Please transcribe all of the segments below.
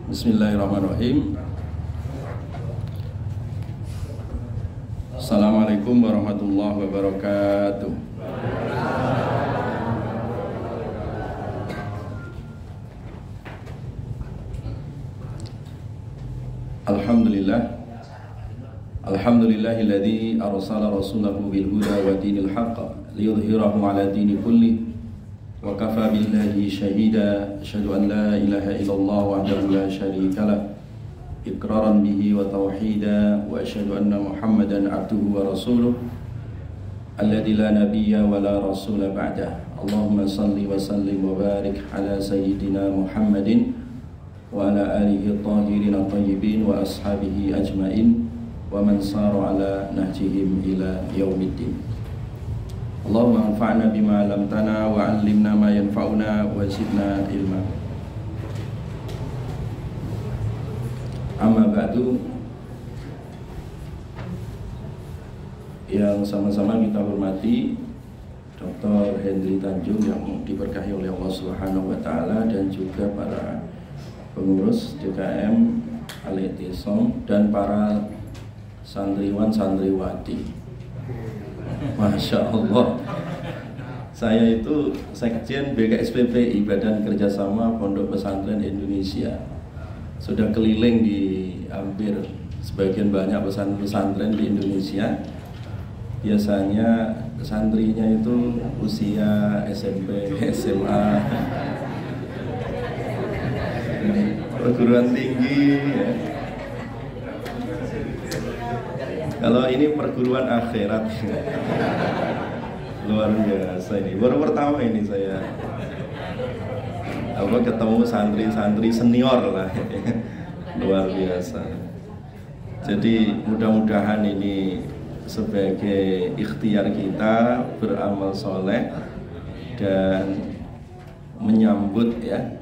Bismillahirrahmanirrahim. Assalamualaikum warahmatullahi wabarakatuh. Alhamdulillahilladzi arsala rasulahu bil huda wa dinil haqq liyudhhirahu 'ala dini kulli wa kafa billahi shahida. Asyhadu an la ilaha illallah wahdahu la syarika lah iqraran bihi wa tauhida wa asyhadu anna Muhammadan abduhu wa rasuluh alladzi la nabiyya wa la rasula ba'dah. Allahumma salli wa sallim wa barik ala sayyidina Muhammadin wa ala alihi at-tahirin at-tayyibin wa ashabihi ajmain wa man sara ala nahjihim ila yaumiddin. Allahumma anfa'na bima 'allamtana wa 'allimna ma yanfa'una wa zidna ilma. Amma ba'du, yang sama-sama kita hormati Dr. Hendri Tanjung yang diberkahi oleh Allah Subhanahu wa taala, dan juga para pengurus DKM Al-I'tisam dan para santriwan santriwati. Masya Allah, saya itu sekjen BKSPPI, Badan Kerjasama Pondok Pesantren Indonesia. Sudah keliling di hampir sebagian banyak pesantren di Indonesia. Biasanya santrinya itu usia SMP, SMA, perguruan tinggi ya. Kalau ini perguruan akhirat. Luar biasa ini. Baru pertama ini saya ketemu santri-santri senior lah. Luar biasa. Jadi mudah-mudahan ini sebagai ikhtiar kita beramal soleh dan menyambut ya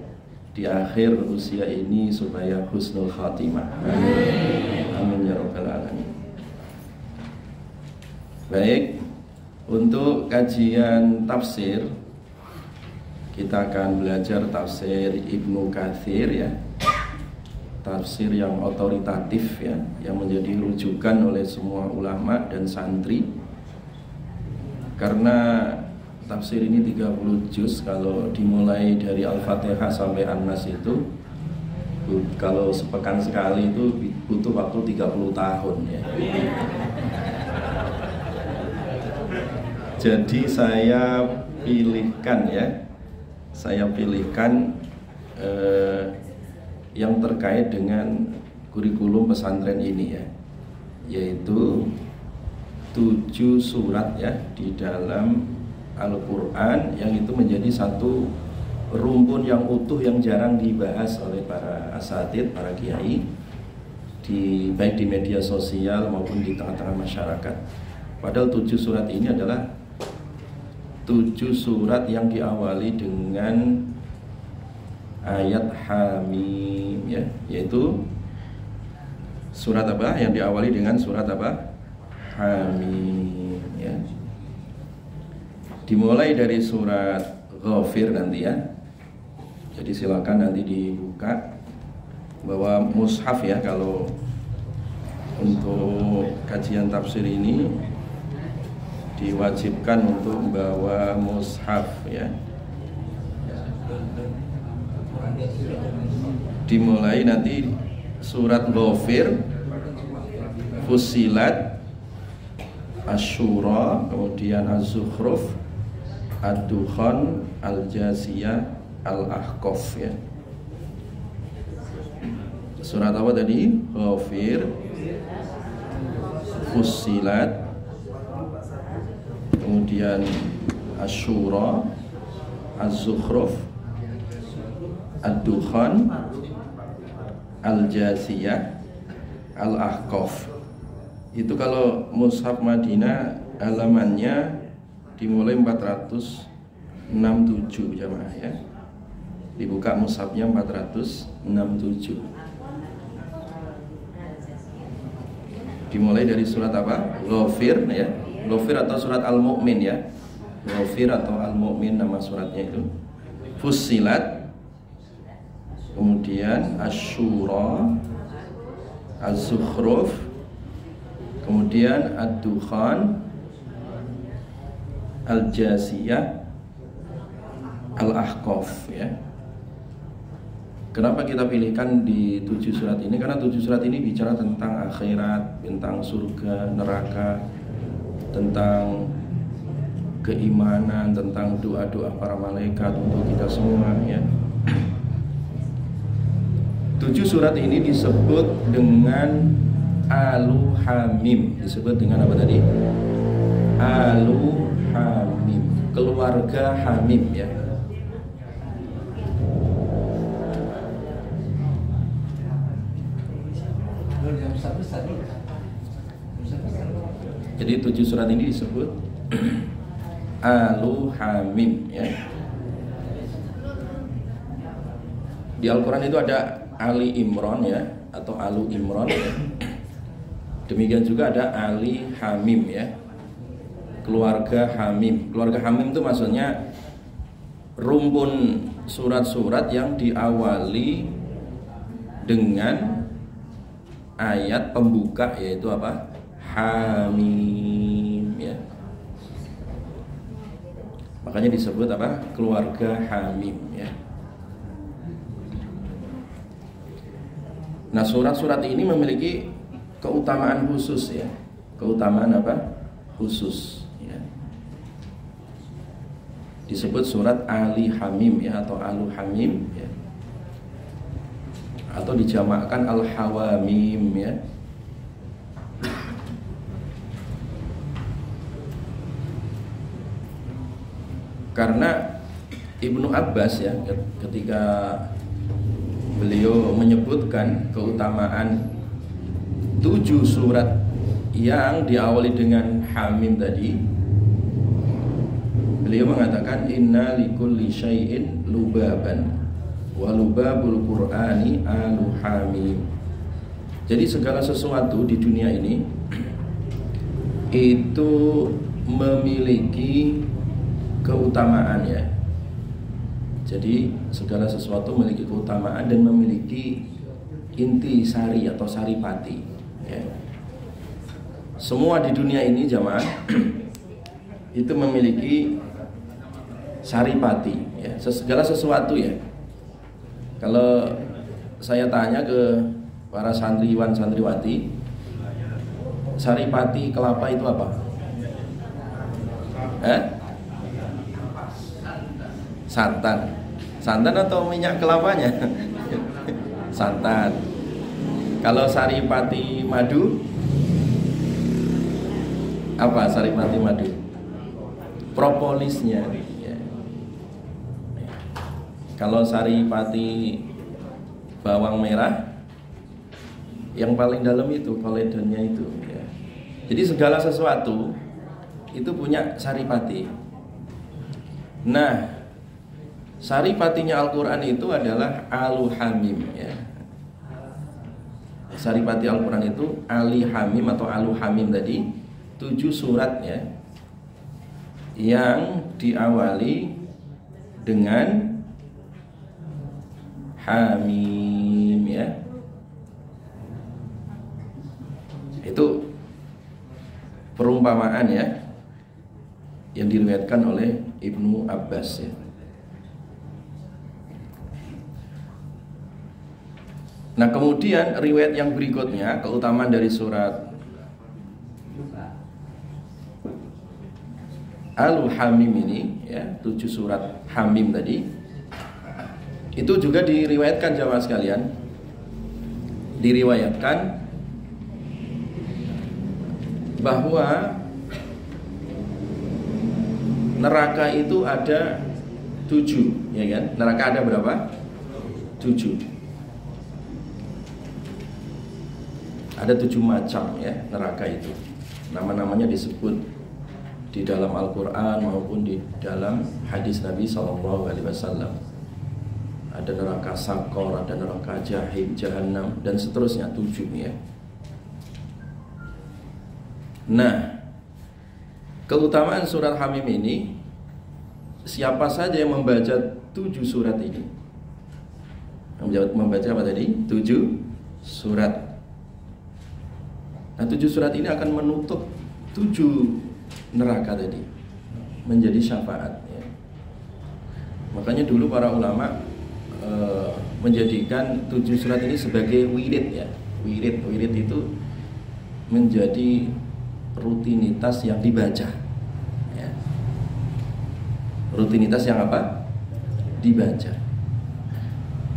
di akhir usia ini supaya husnul khatimah. Amin. Amin ya rabbal alamin. Baik, untuk kajian tafsir kita akan belajar tafsir Ibnu Katsir ya. Tafsir yang otoritatif ya, yang menjadi rujukan oleh semua ulama dan santri. Karena tafsir ini 30 juz, kalau dimulai dari Al-Fatihah sampai An-Nas itu kalau sepekan sekali itu butuh waktu 30 tahun ya. Jadi saya pilihkan yang terkait dengan kurikulum pesantren ini ya, yaitu 7 surat ya di dalam Al-Quran, yang itu menjadi satu rumpun yang utuh yang jarang dibahas oleh para asatidz, para kiai, baik di media sosial maupun di tengah-tengah masyarakat. Padahal 7 surat ini adalah 7 surat yang diawali dengan ayat Hamim ya, yaitu surat apa yang diawali dengan surat apa? Hamim ya. Dimulai dari surat Ghafir nanti ya. Jadi silakan nanti dibuka, bawa mushaf ya, kalau untuk kajian tafsir ini diwajibkan untuk membawa mushaf ya. Dimulai nanti surat Ghafir, Fussilat, Asy-Syura, kemudian Az-Zukhruf, Ad-Dukhan, Al-Jasiyah, Al-Ahqaf ya. Surat apa tadi? Ghafir, Fussilat, kemudian Asy-Syura, Az-Zukhruf, Ad-Dukhan, Al-Jasiyah, Al-Ahqaf. Itu kalau mushaf Madinah halamannya dimulai 467 jamaah ya. Dibuka mushafnya 467. Dimulai dari surat apa? Ghafir ya. Ghafir atau surat Al-Mu'min ya. Ghafir atau Al-Mu'min nama suratnya itu. Fussilat, kemudian kemudian Asy-Syura, Az-Zukhruf, kemudian Ad-Dukhan, Al-Jasiyah, Al-Ahqaf ya. Kenapa kita pilihkan di 7 surat ini? Karena 7 surat ini bicara tentang akhirat, tentang surga, neraka, tentang keimanan, tentang doa-doa para malaikat untuk kita semua ya. 7 surat ini disebut dengan Alu Hamim. Disebut dengan apa tadi? Alu Hamim, keluarga Hamim ya. Jadi 7 surat ini disebut Alu Hamim ya. Di Al-Quran itu ada Ali Imran ya, atau Alu Imran ya. Demikian juga ada Ali Hamim ya, keluarga Hamim. Keluarga Hamim itu maksudnya rumpun surat-surat yang diawali dengan ayat pembuka, yaitu apa? Hamim ya. Makanya disebut apa? Keluarga Hamim ya. Nah, surat-surat ini memiliki keutamaan khusus ya. Keutamaan apa? Khusus ya. Disebut surat Ali Hamim ya, atau Alu Hamim ya. Atau dijamakkan Al-Hawamim ya. Karena Ibnu Abbas ya, ketika beliau menyebutkan keutamaan 7 surat yang diawali dengan Hamim tadi, beliau mengatakan inna likulli syai'in lubaban wa lubabul Qur'ani alu Hamim. Jadi segala sesuatu di dunia ini itu memiliki keutamaan ya. Jadi segala sesuatu memiliki keutamaan dan memiliki inti sari atau saripati ya. Semua di dunia ini jamaah itu memiliki saripati ya, segala sesuatu ya. Kalau saya tanya ke para santriwan santriwati, saripati kelapa itu apa? Santan. Santan atau minyak kelapanya? Santan. Kalau saripati madu, apa saripati madu? Propolisnya ya. Kalau saripati bawang merah, yang paling dalam itu koledonnya itu ya. Jadi segala sesuatu itu punya saripati. Nah, saripatinya Al-Quran itu adalah Alu Hamim ya. Saripati Al-Quran itu Ali Hamim atau Alu Hamim tadi, 7 surat ya, yang diawali dengan Hamim ya. Itu perumpamaan ya, yang diriwayatkan oleh Ibnu Abbas ya. Nah, kemudian riwayat yang berikutnya, keutamaan dari surat Al-Hamim ini ya, 7 surat Hamim tadi, itu juga diriwayatkan jamaah sekalian. Diriwayatkan bahwa neraka itu ada 7 ya kan? Neraka ada berapa? 7. Ada 7 macam ya neraka itu. Nama-namanya disebut di dalam Al-Quran maupun di dalam hadis Nabi SAW. Ada neraka Sakor, ada neraka Jahim, Jahannam, dan seterusnya 7 ya. Nah, keutamaan surat Hamim ini, siapa saja yang membaca 7 surat ini, Membaca apa tadi? 7 surat. Nah 7 surat ini akan menutup 7 neraka tadi, menjadi syafaat ya. Makanya dulu para ulama menjadikan 7 surat ini sebagai wirid ya. Wirid itu menjadi rutinitas yang dibaca ya. Rutinitas yang apa? Dibaca.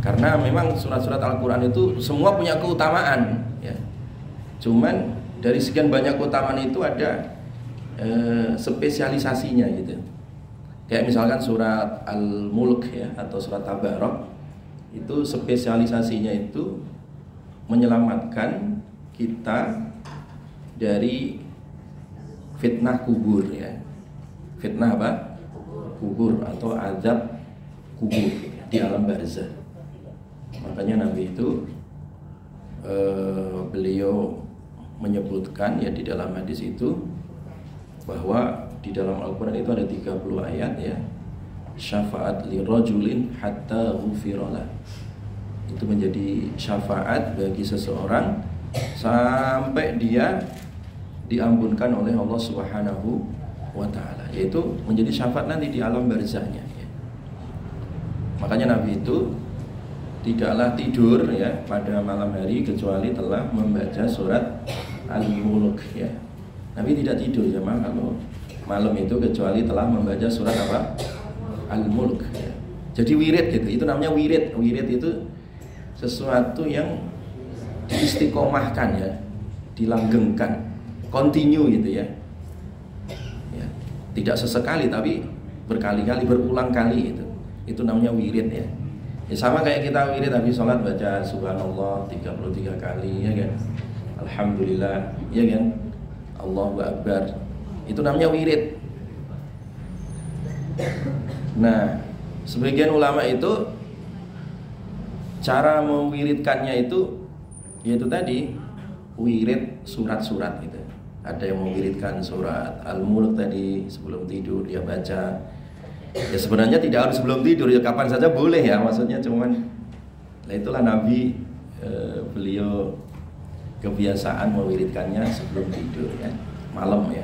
Karena memang surat-surat Al-Quran itu semua punya keutamaan ya. Cuman dari sekian banyak keutamaan itu ada spesialisasinya gitu. Kayak misalkan surat Al-Mulk ya, atau surat Tabarak, itu spesialisasinya itu menyelamatkan kita dari fitnah kubur ya. Fitnah apa? Kubur atau azab kubur di alam barzah. Makanya Nabi itu beliau menyebutkan ya di dalam hadis itu bahwa di dalam Al-Quran itu ada 30 ayat ya, syafaat li rajulin hatta ghufiralah, itu menjadi syafaat bagi seseorang sampai dia diampunkan oleh Allah Subhanahu wa ta'ala, yaitu menjadi syafaat nanti di alam barzahnya ya. Makanya Nabi itu tidaklah tidur ya pada malam hari kecuali telah membaca surat Al-Mulk ya. Nabi tidak tidur ya kalau malam itu kecuali telah membaca surat apa? Al-Mulk ya. Jadi wirid gitu, itu namanya wirid. Wirid itu sesuatu yang diistiqomahkan ya, dilanggengkan, continue gitu ya. Ya. Tidak sesekali tapi berkali-kali, berulang kali itu. Itu namanya wirid ya. Ya sama kayak kita wirid habis sholat baca subhanallah 33 kali ya kan. Alhamdulillah ya kan. Allahu Akbar. Itu namanya wirid. Nah, sebagian ulama itu cara mewiridkannya itu yaitu tadi wirid surat-surat gitu. Ada yang mewiridkan surat Al-Mulk tadi sebelum tidur dia baca. Ya sebenarnya tidak harus sebelum tidur ya, kapan saja boleh ya, maksudnya cuman nah itulah Nabi beliau kebiasaan mewiridkannya sebelum tidur ya, malam ya.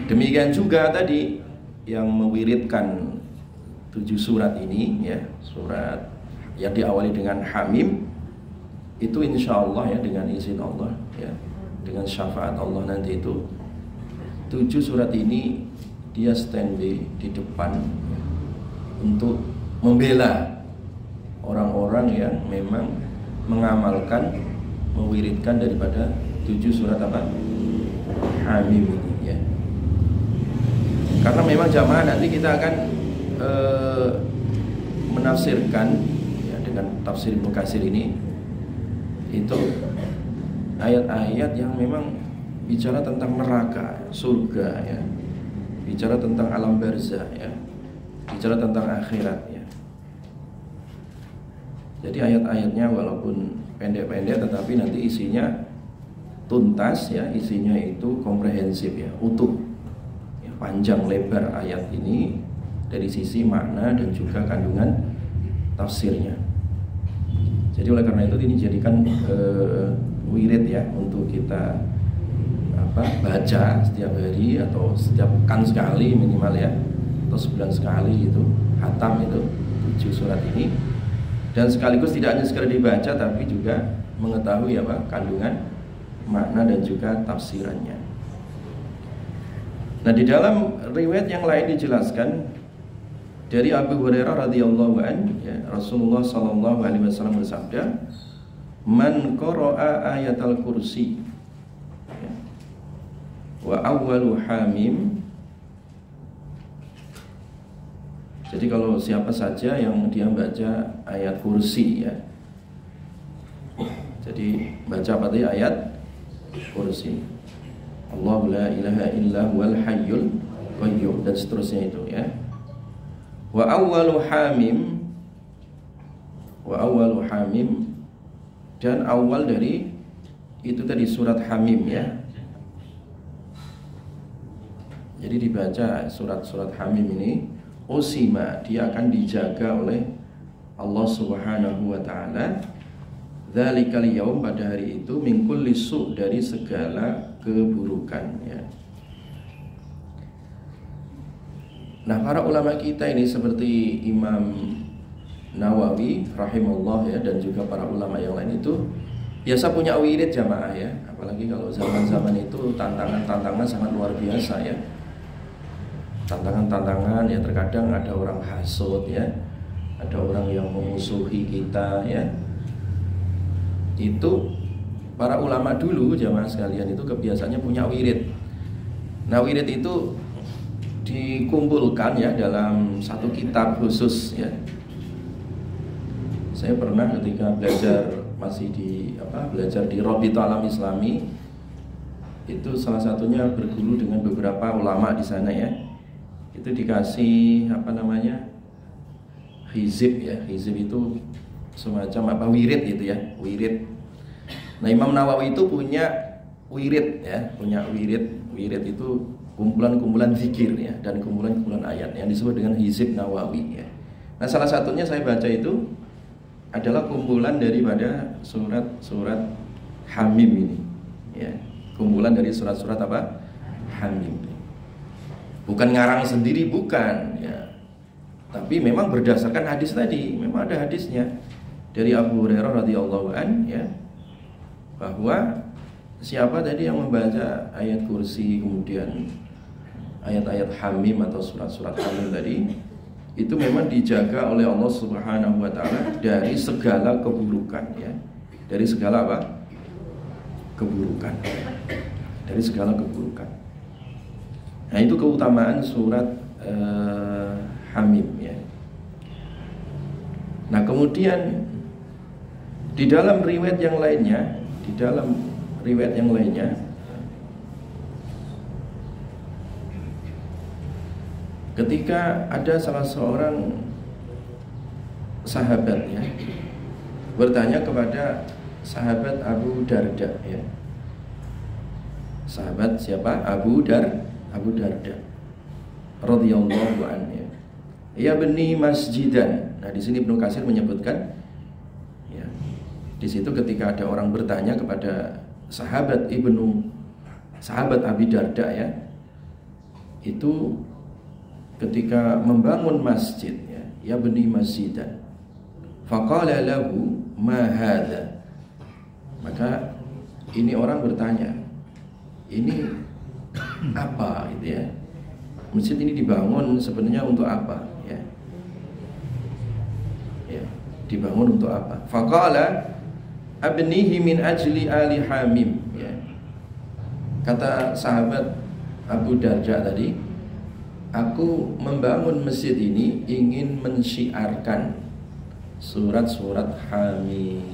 Demikian juga tadi yang mewiridkan 7 surat ini ya, surat yang diawali dengan Hamim itu insya Allah ya, dengan izin Allah ya, dengan syafaat Allah nanti itu 7 surat ini dia standby di depan ya, untuk membela orang-orang yang memang mengamalkan, mewiridkan daripada 7 surat apa? Hamim ini ya. Karena memang jamaah nanti kita akan menafsirkan ya, dengan tafsir Ibnu Katsir ini itu ayat-ayat yang memang bicara tentang neraka, surga ya, bicara tentang alam barzah ya, bicara tentang akhirat ya. Jadi ayat-ayatnya walaupun pendek-pendek tetapi nanti isinya tuntas ya, isinya itu komprehensif ya, utuh ya, panjang lebar ayat ini dari sisi makna dan juga kandungan tafsirnya. Jadi oleh karena itu ini jadikan wirid ya untuk kita baca setiap hari atau setiap pekan sekali minimal ya, atau sebulan sekali itu khatam itu 7 surat ini, dan sekaligus tidak hanya sekedar dibaca tapi juga mengetahui apa kandungan makna dan juga tafsirannya. Nah di dalam riwayat yang lain dijelaskan dari Abu Hurairah radhiyallahu an ya, Rasulullah sallallahu alaihi wasallam bersabda, man qara'a ayatal kursi ya, wa awwalu hamim. Jadi kalau siapa saja yang dia baca ayat kursi ya, jadi baca apa tadi ayat kursi, Allahu la ilaha illa huwal hayyul qayyum dan seterusnya itu ya. Wa awwalu hamim, wa awwalu hamim, dan awal dari itu tadi surat Hamim ya. Jadi dibaca surat-surat Hamim ini, usima, dia akan dijaga oleh Allah Subhanahu wa taala, dzalikal yaum, pada hari itu, min kulli su', dari segala keburukan ya. Nah, para ulama kita ini seperti Imam Nawawi rahimahullah ya, dan juga para ulama yang lain itu biasa punya wirid jamaah ya. Apalagi kalau zaman-zaman itu tantangan-tantangan sangat luar biasa ya. Tantangan-tantangan ya, terkadang ada orang hasud ya, ada orang yang memusuhi kita ya. Itu para ulama dulu jamaah sekalian itu kebiasaannya punya wirid. Nah, wirid itu dikumpulkan ya dalam satu kitab khusus ya. Saya pernah ketika masih belajar di Rabithah Alam Islami, itu salah satunya berguru dengan beberapa ulama di sana ya. Itu dikasih hizib ya. Hizib itu semacam wirid itu ya, wirid. Nah, Imam Nawawi itu punya wirid ya, punya wirid. Wirid itu kumpulan-kumpulan zikir ya, dan kumpulan-kumpulan ayat yang disebut dengan hizib Nawawi ya. Nah, salah satunya saya baca itu adalah kumpulan daripada surat-surat Hamim ini ya. Kumpulan dari surat-surat apa? Hamim. Bukan ngarang sendiri, bukan ya. Tapi memang berdasarkan hadis tadi, memang ada hadisnya dari Abu Hurairah radhiyallahu an ya, bahwa siapa tadi yang membaca ayat kursi, kemudian ayat-ayat Hamim atau surat-surat Hamim tadi, itu memang dijaga oleh Allah Subhanahu wa taala dari segala keburukan ya. Dari segala apa? Keburukan. Dari segala keburukan. Nah, itu keutamaan surat Hamim ya. Nah, kemudian di dalam riwayat yang lainnya, ketika ada salah seorang sahabat ya bertanya kepada sahabat Abu Darda ya. Sahabat siapa? Abu Darda radhiyallahu anhu. Ya bani masjidan. Nah, di sini Ibnu Katsir menyebutkan ya, di situ ketika ada orang bertanya kepada sahabat Abi Darda ya, itu ketika membangun masjid ya bani masjidan, faqala lahu ma hadza, maka ini orang bertanya, ini apa gitu ya, masjid ini dibangun sebenarnya untuk apa ya, dibangun untuk apa? Faqala abnihi min ajli ali Hamim ya. Kata sahabat Abu Darda tadi, aku membangun masjid ini ingin mensyiarkan surat-surat Hamim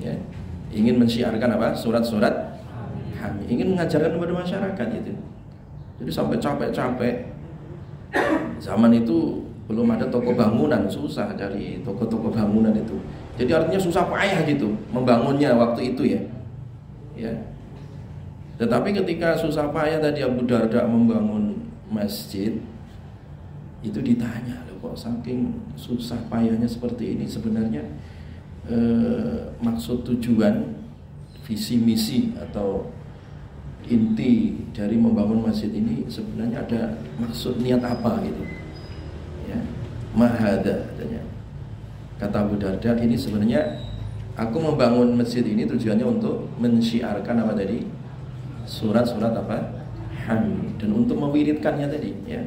ya. Ingin mensyiarkan apa? Surat-surat Hamim. Ingin mengajarkan kepada masyarakat itu. Jadi sampai capek-capek. Zaman itu belum ada toko bangunan, susah cari toko-toko bangunan itu. Jadi artinya susah payah gitu membangunnya waktu itu ya. Ya. Tetapi ketika susah payah tadi Abu Darda membangun masjid, itu ditanya, loh kok saking susah payahnya seperti ini, sebenarnya maksud tujuan visi misi atau inti dari membangun masjid ini sebenarnya ada maksud niat apa gitu ya. Mahada katanya, kata Abu Darda, ini sebenarnya aku membangun masjid ini tujuannya untuk mensyiarkan apa tadi, surat-surat apa Hamim, dan untuk mewiridkannya tadi ya.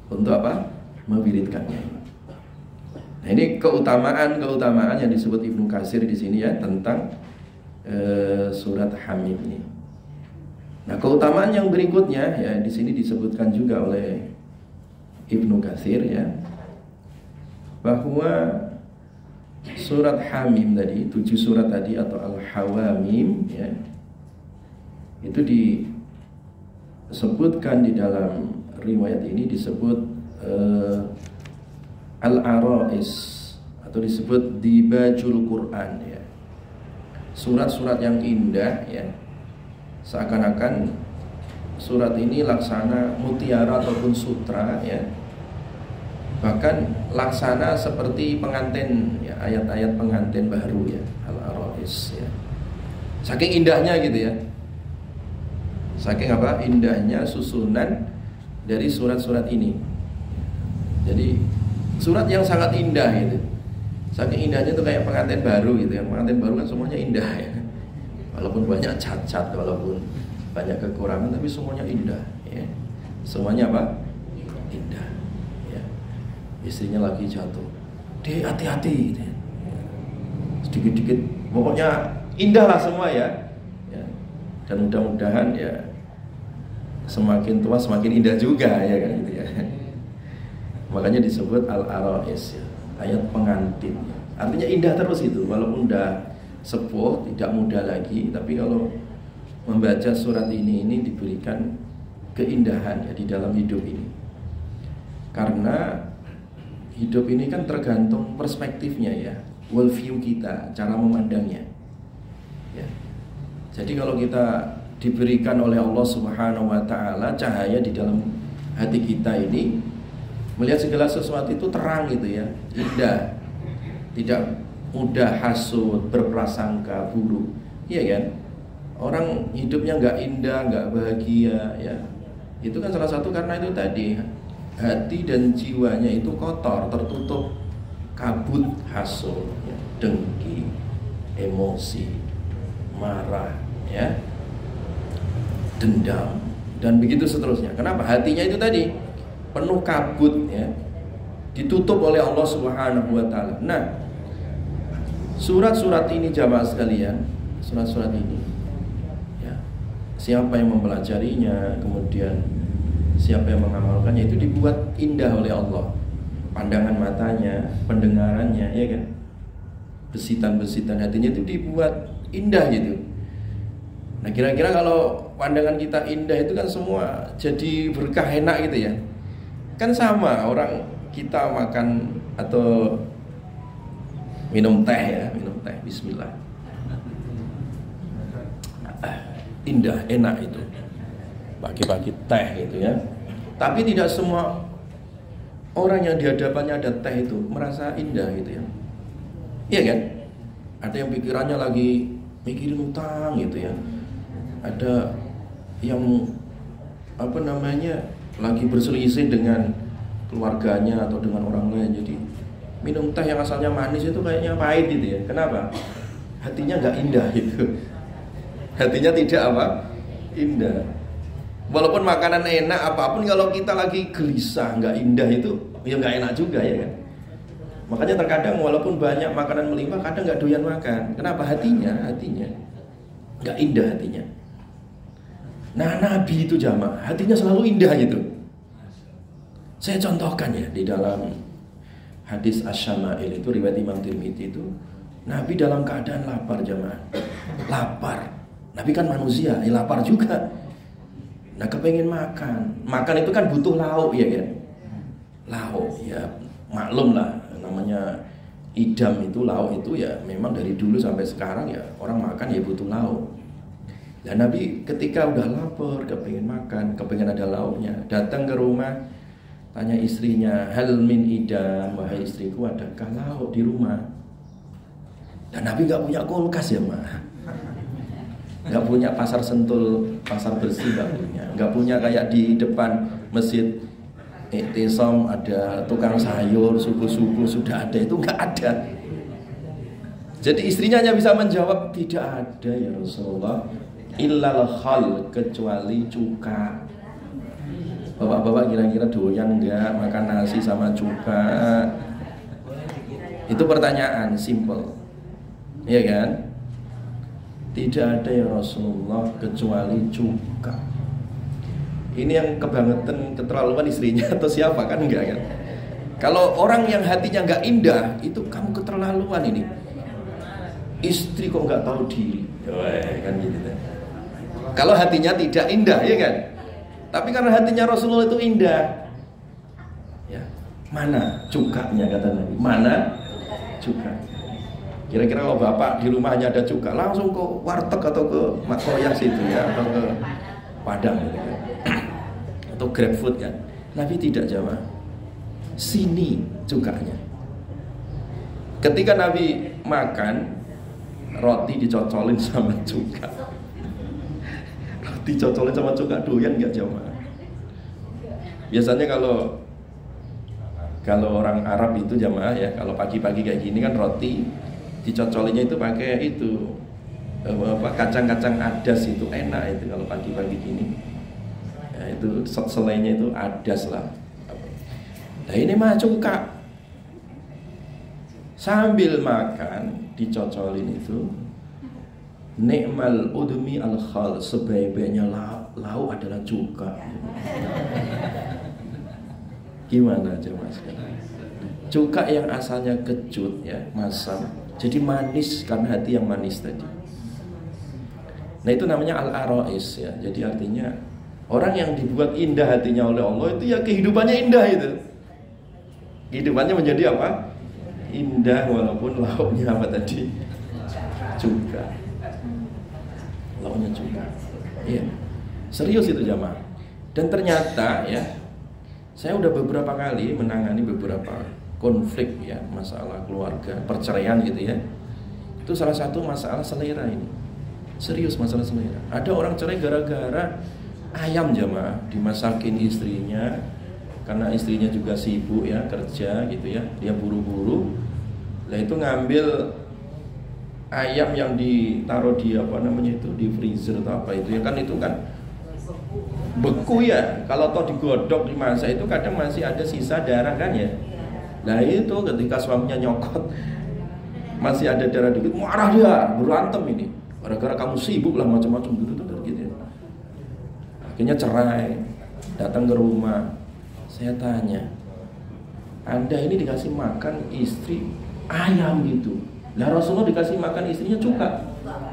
Untuk apa? Mewiridkannya. Nah, ini keutamaan yang disebut Ibnu Katsir di sini ya tentang surat Hamim ini. Nah, keutamaan yang berikutnya ya di sini disebutkan juga oleh Ibnu Katsir ya, bahwa surat Hamim tadi, 7 surat tadi atau Al-Hawamim ya, itu disebutkan di dalam riwayat ini disebut Al-Arais atau disebut Dibajul Quran ya. Surat-surat yang indah ya. Seakan-akan surat ini laksana mutiara ataupun sutra ya, Bahkan laksana seperti pengantin ya, ayat-ayat pengantin baru ya, Al-Arais ya. Saking indahnya gitu ya. Saking apa? Indahnya susunan dari surat-surat ini. Jadi surat yang sangat indah gitu. Saking indahnya itu kayak pengantin baru gitu ya. Pengantin baru kan semuanya indah ya. Walaupun banyak cacat, walaupun banyak kekurangan, tapi semuanya indah ya. Semuanya apa? Indah ya. Istrinya lagi jatuh, "Dek, hati-hati." Sedikit-sedikit pokoknya indah lah semua ya. Dan mudah-mudahan ya semakin tua semakin indah juga ya kan gitu ya. Makanya disebut Al-Arais ya, ayat pengantin. Artinya indah terus itu, walaupun udah sepuh, tidak muda lagi, tapi kalau membaca surat ini diberikan keindahan ya di dalam hidup ini. Karena hidup ini kan tergantung perspektifnya ya, world view kita, cara memandangnya. Ya. Jadi kalau kita diberikan oleh Allah Subhanahu wa taala cahaya di dalam hati kita ini, melihat segala sesuatu itu terang gitu ya, indah. Tidak mudah hasud, berprasangka buruk. Iya kan? Orang hidupnya nggak indah, nggak bahagia ya. Itu kan salah satu karena itu tadi, hati dan jiwanya itu kotor, tertutup kabut hasud, ya, dengki, emosi, marah, ya, dendam, dan begitu seterusnya. Kenapa? Hatinya itu tadi penuh kabut, ya, ditutup oleh Allah Subhanahu wa taala. Nah, surat-surat ini jamaah sekalian, surat-surat ini, ya, siapa yang mempelajarinya, kemudian siapa yang mengamalkannya, itu dibuat indah oleh Allah. Pandangan matanya, pendengarannya, ya kan, besitan-besitan hatinya itu dibuat indah gitu. Nah, kira-kira kalau pandangan kita indah itu kan semua jadi berkah, enak gitu ya. Kan sama orang kita makan atau minum teh ya, minum teh, bismillah, indah, enak itu, pagi-pagi teh gitu ya. Tapi tidak semua orang yang di hadapannya ada teh itu merasa indah gitu ya. Iya kan? Ada yang pikirannya lagi mikirin utang gitu ya. Ada yang lagi berselisih dengan keluarganya atau dengan orang lain, jadi minum teh yang asalnya manis itu kayaknya pahit gitu ya. Kenapa? Hatinya nggak indah gitu. Hatinya tidak apa? Indah. Walaupun makanan enak apapun, kalau kita lagi gelisah, nggak indah itu, ya nggak enak juga ya kan. Makanya terkadang walaupun banyak makanan melimpah, kadang nggak doyan makan. Kenapa? Hatinya nggak indah hatinya. Nah, Nabi itu jamaah, hatinya selalu indah gitu. Saya contohkan ya, di dalam hadis Asy-Syama'il itu riwayat Imam Tirmidzi itu, Nabi dalam keadaan lapar jamaah. Lapar. Nabi kan manusia, lapar juga. Nah, kepengen makan. Makan itu kan butuh lauk ya kan. Lauk ya maklum lah, namanya idam itu, lauk itu ya memang dari dulu sampai sekarang ya orang makan ya butuh lauk. Dan Nabi ketika udah lapar, kepengen makan, kepengen ada lauknya, datang ke rumah, tanya istrinya, hal min idam, wahai istriku, adakah lauk di rumah? Dan Nabi nggak punya kulkas ya mak, nggak punya pasar sentul, pasar bersih nggak punya kayak di depan masjid Iktisam ada tukang sayur subuh-subuh sudah ada, itu nggak ada. Jadi istrinya hanya bisa menjawab, tidak ada ya Rasulullah, illal khal, kecuali cuka. Bapak-bapak kira-kira doyan enggak makan nasi sama cuka? Itu pertanyaan simple, ya kan? Tidak ada ya Rasulullah kecuali cuka. Ini yang kebangetan, keterlaluan istrinya atau siapa kan? Enggak kan? Kalau orang yang hatinya enggak indah, itu kamu keterlaluan ini. Istri kok enggak tahu diri, kan gitu. Kalau hatinya tidak indah, ya kan? Tapi karena hatinya Rasulullah itu indah, ya, mana cukanya kata Nabi? Mana cuka? Kira-kira kalau bapak di rumahnya ada cuka, langsung ke warteg atau ke Makoyah situ ya, atau ke Padang gitu kan, atau GrabFood kan? Nabi tidak jamaah. sini cukanya. Ketika Nabi makan, roti dicocolin sama cuka. Roti dicocolin sama cuka, doyan nggak jamaah? Biasanya kalau orang Arab itu jamaah ya, kalau pagi-pagi kayak gini kan roti dicocolinnya itu pakai itu kacang-kacang adas, itu enak itu kalau pagi-pagi gini. Ya, itu selainya itu adas lah. Nah ini mah cuka. Sambil makan dicocolin itu, nikmal udmi al khal, sebaik-baiknya lauk adalah cuka. Gimana aja mas? Cuka yang asalnya kecut ya, masam, jadi manis karena hati yang manis tadi. Nah itu namanya al-arais ya. Jadi artinya orang yang dibuat indah hatinya oleh Allah itu ya kehidupannya indah itu. Kehidupannya menjadi apa? Indah walaupun lauknya apa tadi? Cuka. Lauknya cuka. Iya. Serius itu jamaah. Dan ternyata ya, saya udah beberapa kali menangani beberapa konflik ya, masalah keluarga, perceraian gitu ya. Itu salah satu masalah selera ini. Serius masalah selera. Ada orang cerai gara-gara ayam jamaah, dimasakin istrinya karena istrinya juga sibuk ya, kerja gitu ya. Dia buru-buru. Lah itu ngambil ayam yang ditaruh di apa namanya itu, di freezer atau apa itu ya, kan itu kan beku ya, kalau toh digodok dimasak itu kadang masih ada sisa darah kan ya. Nah itu ketika suaminya nyokot masih ada darah dikit, marah dia, berantem ini gara-gara kamu sibuk lah macam-macam gitu ya. Akhirnya cerai, datang ke rumah. Saya tanya, Anda ini dikasih makan istri ayam gitu, lah Rasulullah dikasih makan istrinya cuka,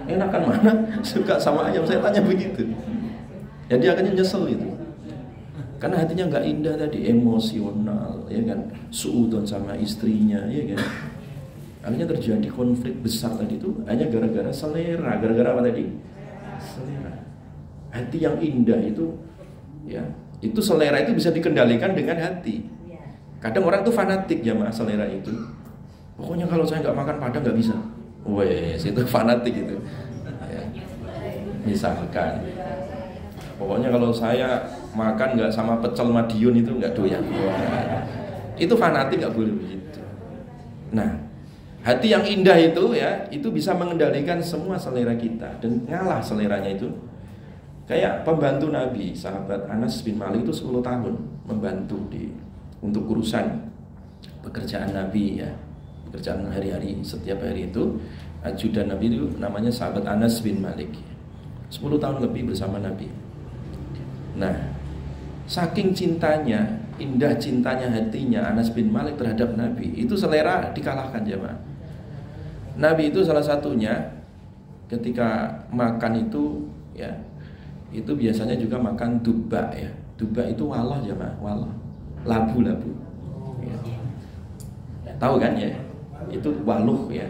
enakan mana? Suka sama ayam? Saya tanya begitu. Ya dia akhirnya nyesel itu, karena hatinya nggak indah tadi, emosional, ya kan, suudon sama istrinya, ya kan. Akhirnya terjadi konflik besar tadi itu hanya gara-gara selera, gara-gara apa tadi? Selera. Hati yang indah itu, ya, itu selera itu bisa dikendalikan dengan hati. Kadang orang tuh fanatik ya mas selera itu. Pokoknya kalau saya nggak makan padang nggak bisa. Wes itu fanatik itu. Ya. Misalkan. Pokoknya kalau saya makan nggak sama pecel Madiun itu nggak doyan. Itu fanatik, nggak boleh begitu. Nah, hati yang indah itu ya, itu bisa mengendalikan semua selera kita dan ngalah seleranya itu. Kayak pembantu Nabi, sahabat Anas bin Malik itu 10 tahun membantu untuk urusan pekerjaan Nabi ya, pekerjaan hari-hari setiap hari itu. Ajudan Nabi itu namanya sahabat Anas bin Malik. 10 tahun lebih bersama Nabi. Nah, saking cintanya, indah cintanya hatinya Anas bin Malik terhadap Nabi, itu selera dikalahkan jemaah. Nabi itu salah satunya ketika makan itu ya, itu biasanya juga makan duba ya. Duba itu walah jemaah, walah. Labu-labu. Ya. Tahu kan ya? Itu waluh ya.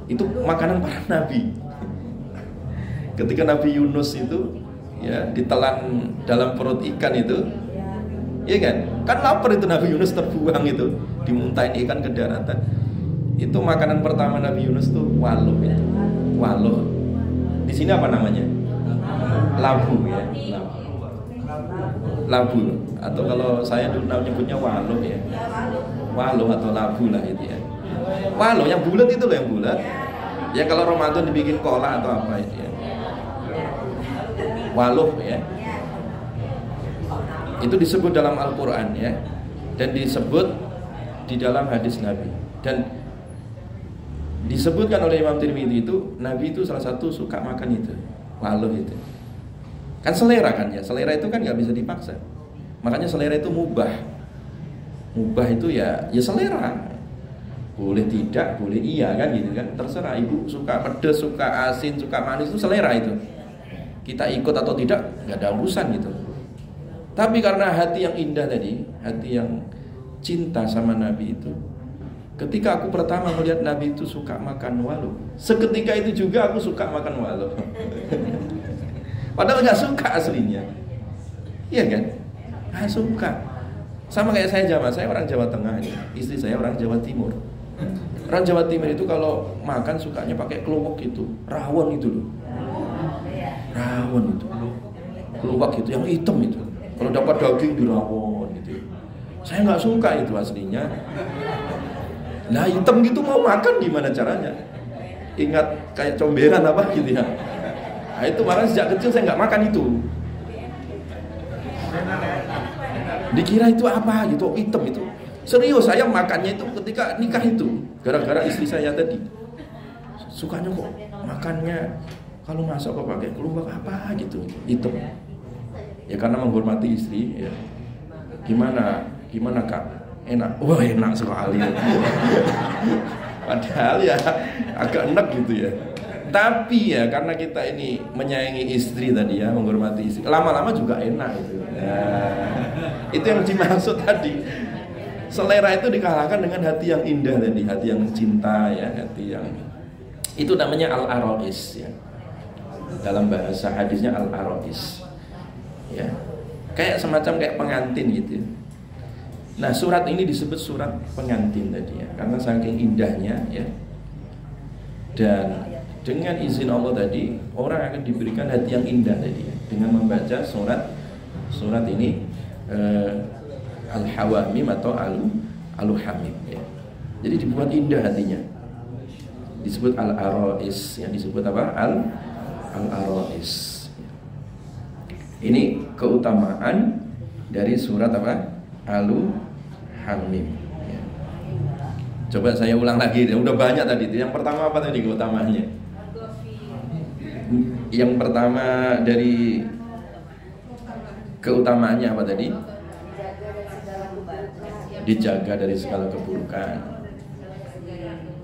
Itu makanan para nabi. Ketika Nabi Yunus itu ya ditelan dalam perut ikan itu, iya kan lapar itu Nabi Yunus, terbuang itu, dimuntahin ikan ke daratan. Itu makanan pertama Nabi Yunus tuh waluh itu, waluh. Di sini apa namanya? Labu ya, labu. Atau kalau saya dulu nyebutnya waluh ya, waluh atau labu lah itu ya. Waluh yang bulat itu loh, yang bulat. Ya kalau Ramadan dibikin kolak atau apa itu ya. Waluh ya. Itu disebut dalam Al-Quran ya, dan disebut di dalam hadis Nabi, dan disebutkan oleh Imam Tirmidzi itu Nabi itu salah satu suka makan itu waluh itu. Kan selera kan ya, selera itu kan nggak bisa dipaksa. Makanya selera itu mubah. Mubah itu ya selera. Boleh tidak, boleh iya kan gitu kan. Terserah, ibu suka pedas, suka asin, suka manis, itu selera itu. Kita ikut atau tidak nggak ada urusan gitu. Tapi karena hati yang indah tadi, hati yang cinta sama Nabi itu, ketika aku pertama melihat Nabi itu suka makan waluh, seketika itu juga aku suka makan waluh. Padahal nggak suka aslinya, iya kan? Nggak suka. Sama kayak saya jamaah, saya orang Jawa Tengah ini, istri saya orang Jawa Timur. Orang Jawa Timur itu kalau makan sukanya pakai keluak gitu, rawon itu loh. Rawon itu, keluak gitu, yang hitam itu. Kalau dapat daging di rawon gitu. Saya nggak suka itu aslinya. Nah hitam gitu mau makan gimana caranya? Ingat kayak comberan apa gitu ya. Nah itu malah sejak kecil saya nggak makan itu. Dikira itu apa gitu, hitam itu. Serius saya makannya itu ketika nikah itu. Gara-gara istri saya tadi. Sukanya kok makannya kalau masak kok pakai keluak apa gitu, hitam. Ya karena menghormati istri ya. Gimana Kak? Enak? Wah enak sekali. Padahal ya agak enak gitu ya. Tapi ya karena kita ini menyayangi istri tadi ya, menghormati istri, lama-lama juga enak itu. Nah, itu yang dimaksud tadi. Selera itu dikalahkan dengan hati yang indah tadi, hati yang cinta ya, hati yang itu namanya al-arois ya. Dalam bahasa hadisnya al-arois. Ya. Kayak semacam kayak pengantin gitu. Nah, surat ini disebut surat pengantin tadi ya, karena saking indahnya ya. Dan dengan izin Allah tadi, orang akan diberikan hati yang indah tadi ya, dengan membaca surat ini Al-Hawamim atau Al-Hamim ya. Jadi dibuat indah hatinya. Disebut Al-Arois, yang disebut apa? Al-Arois. Ini keutamaan dari surat apa? Al-Hamim ya. Coba saya ulang lagi, udah banyak tadi. Yang pertama apa tadi keutamaannya? Yang pertama dari keutamaannya apa tadi? Dijaga dari segala keburukan,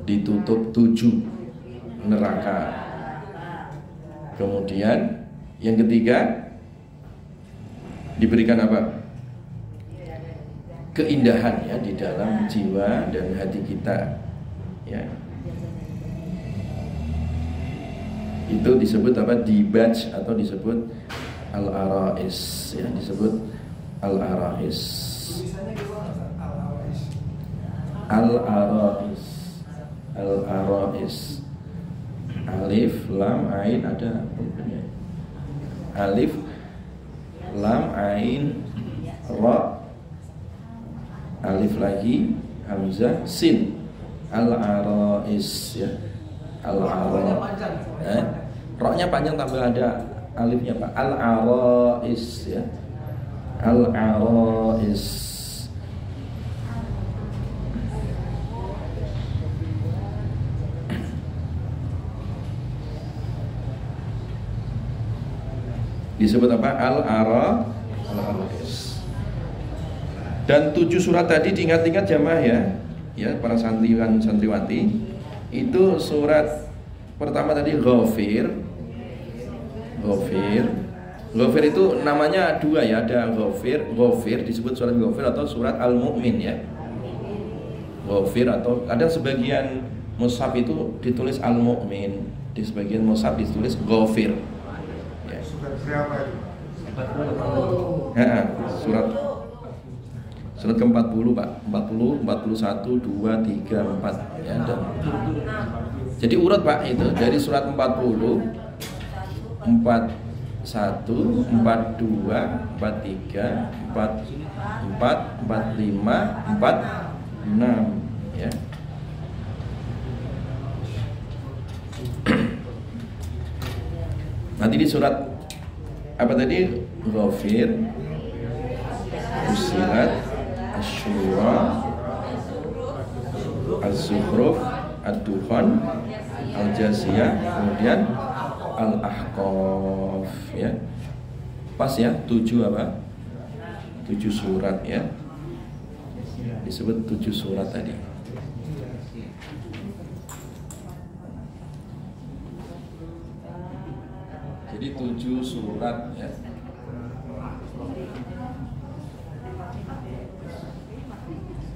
ditutup 7 neraka. Kemudian yang ketiga diberikan apa? Keindahan ya di dalam jiwa dan hati kita ya. Itu disebut apa? Dibaj atau disebut al-arais ya, disebut al-arais. Al-arais. Al-arais. Alif, lam, ain ada hurufnya. Alif, lam, ain, ra, alif lagi, hamzah, sin. Al-arais ya. Al-arais. Ra-nya panjang tambah ada alifnya Pak. Al-arais ya. Al-arais. Disebut apa? Al-arais. Dan 7 surat tadi diingat-ingat jamaah ya. Ya, para santriwan santriwati. Itu surat pertama tadi Ghafir. Ghafir itu namanya 2 ya, ada Ghafir disebut surat Ghafir atau surat Al-Mu'min ya. Ghafir atau ada sebagian mushaf itu ditulis Al-Mu'min, di sebagian mushaf ditulis Ghafir. Ya. Surat berapa itu? 40. Surat ke-40 Pak. 40, 41, 2, 3, 4 ya, dan jadi urut Pak itu dari surat 40, 41, 42, 43, 44, 45, 46 ya. Nanti di surat apa tadi? Ghafir, Fussilat, Asy-Syura, Az-Zukhruf, Ad-Dukhan, Al-Jasiyah, kemudian Al-Ahqaf ya. Pas ya, 7 apa? 7 surat ya. Disebut 7 surat tadi. Jadi 7 surat ya.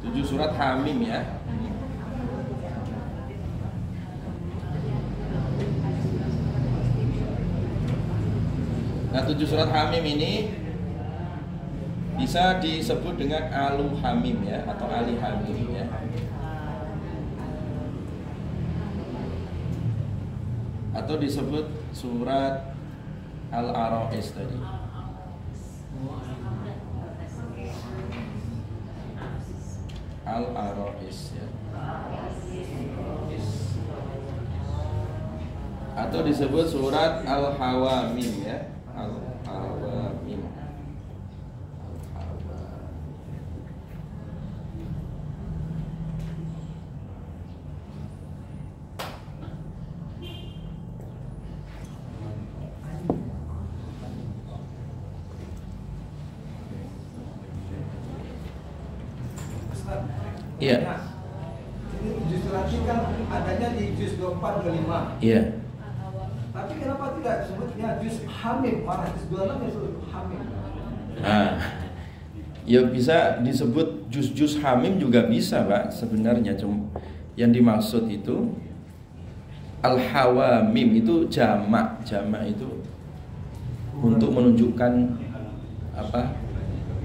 7 surat Hamim ya. Nah 7 surat Hamim ini Bisa disebut dengan Alu Hamim ya, atau Ali Hamim ya. Atau disebut surat Al-A'ra'is tadi. Al-A'ra'is ya. Atau disebut surat Al-Hawamim ya. Al-Hawamim. Iya. Ini juz lagi kan adanya di juz 24 25. Iya. Tapi kenapa tidak sebutnya juz Hamim, malah juz 26 ya disebut Hamim. Nah, ya bisa disebut juz-juz Hamim juga bisa, Pak. Sebenarnya cuma yang dimaksud itu Al-Hawamim itu jamak. Jamak itu untuk menunjukkan apa?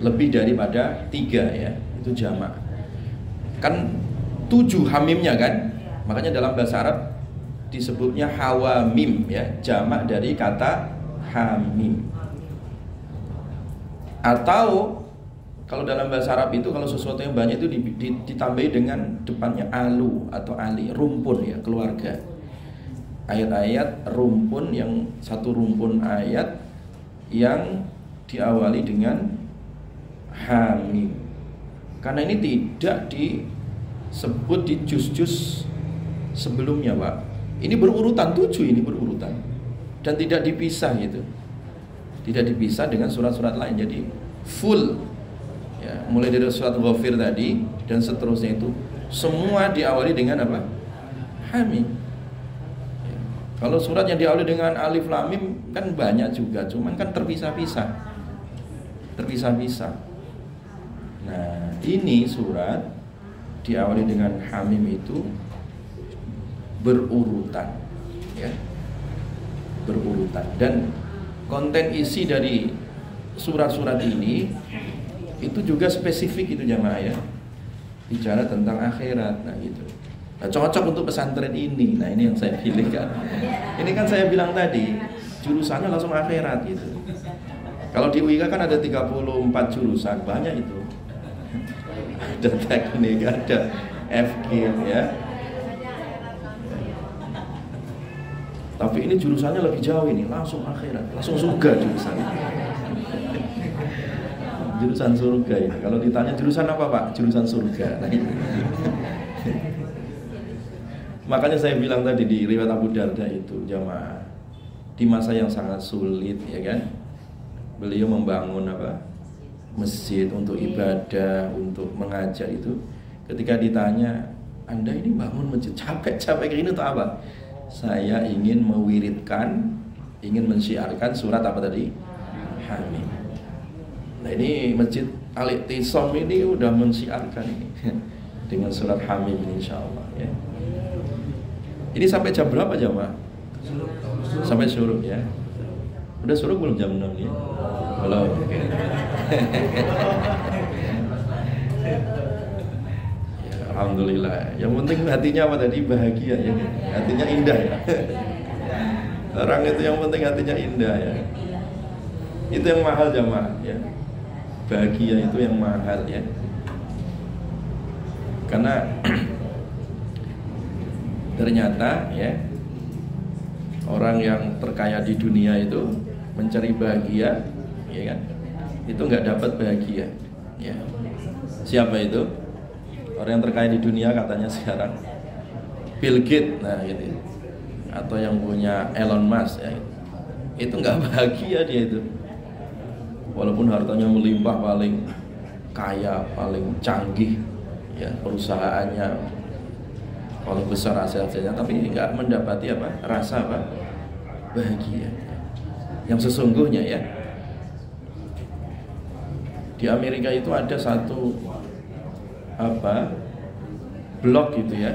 Lebih daripada 3 ya. Itu jamak. Kan 7 hamimnya kan, makanya dalam bahasa Arab disebutnya hawamim ya, jamak dari kata hamim. Atau kalau dalam bahasa Arab itu kalau sesuatu yang banyak itu ditambahi dengan depannya alu atau ali, rumpun ya, keluarga. Ayat-ayat rumpun, yang satu rumpun ayat yang diawali dengan hamim. Karena ini tidak disebut di juz-juz sebelumnya, Pak. Ini berurutan 7, ini berurutan. Dan tidak dipisah gitu. Tidak dipisah dengan surat-surat lain. Jadi full ya, mulai dari surat Ghafir tadi dan seterusnya itu semua diawali dengan apa? Hamim. Ya. Kalau surat yang diawali dengan alif lam mim kan banyak juga, cuman kan terpisah-pisah. Terpisah-pisah. Nah, ini surat diawali dengan hamim itu berurutan ya. Berurutan, dan konten isi dari surat-surat ini itu juga spesifik itu jamaah ya. Bicara tentang akhirat. Nah, gitu. Nah, cocok untuk pesantren ini. Nah, ini yang saya pilih kan. Ini kan saya bilang tadi, jurusannya langsung akhirat gitu. Kalau di UIK kan ada 34 jurusan, banyak itu. Ada teknik, ada FG ya. Tapi ini jurusannya lebih jauh, ini langsung akhirat, langsung surga jurusan. Jurusan surga ini. Kalau ditanya jurusan apa, Pak? Jurusan surga. Nah, makanya saya bilang tadi di riwayat Abu Darda itu jamaah, di masa yang sangat sulit ya kan, beliau membangun apa? Masjid untuk ibadah, untuk mengajar itu. Ketika ditanya, Anda ini bangun masjid capek-capek kayak gini atau apa? Saya ingin mewiridkan, ingin mensyiarkan surat apa tadi? Hamim. Nah, ini Masjid Al-I'tisam ini udah mensyiarkan ini dengan surat Hamim insyaallah ya. Ini sampai jam berapa jamaah? Sampai syuruk ya. Udah syuruk belum jam 6 ya? Belum. Ya, alhamdulillah. Yang penting hatinya apa tadi? Bahagia ya. Hatinya indah ya. Orang itu yang penting hatinya indah ya. Itu yang mahal jamaah ya. Bahagia itu yang mahal ya. Karena ternyata ya, orang yang terkaya di dunia itu mencari bahagia, ya kan? Itu nggak dapat bahagia. Ya. Siapa itu? Orang yang terkaya di dunia katanya sekarang Bill Gates, nah gitu. Atau yang punya Elon Musk, ya. Itu nggak bahagia dia itu. Walaupun hartanya melimpah, paling kaya, paling canggih, ya perusahaannya paling besar hasil-hasilnya, tapi nggak mendapati apa? Rasa apa? Bahagia. Yang sesungguhnya ya. Di Amerika itu ada satu apa? Blog gitu ya.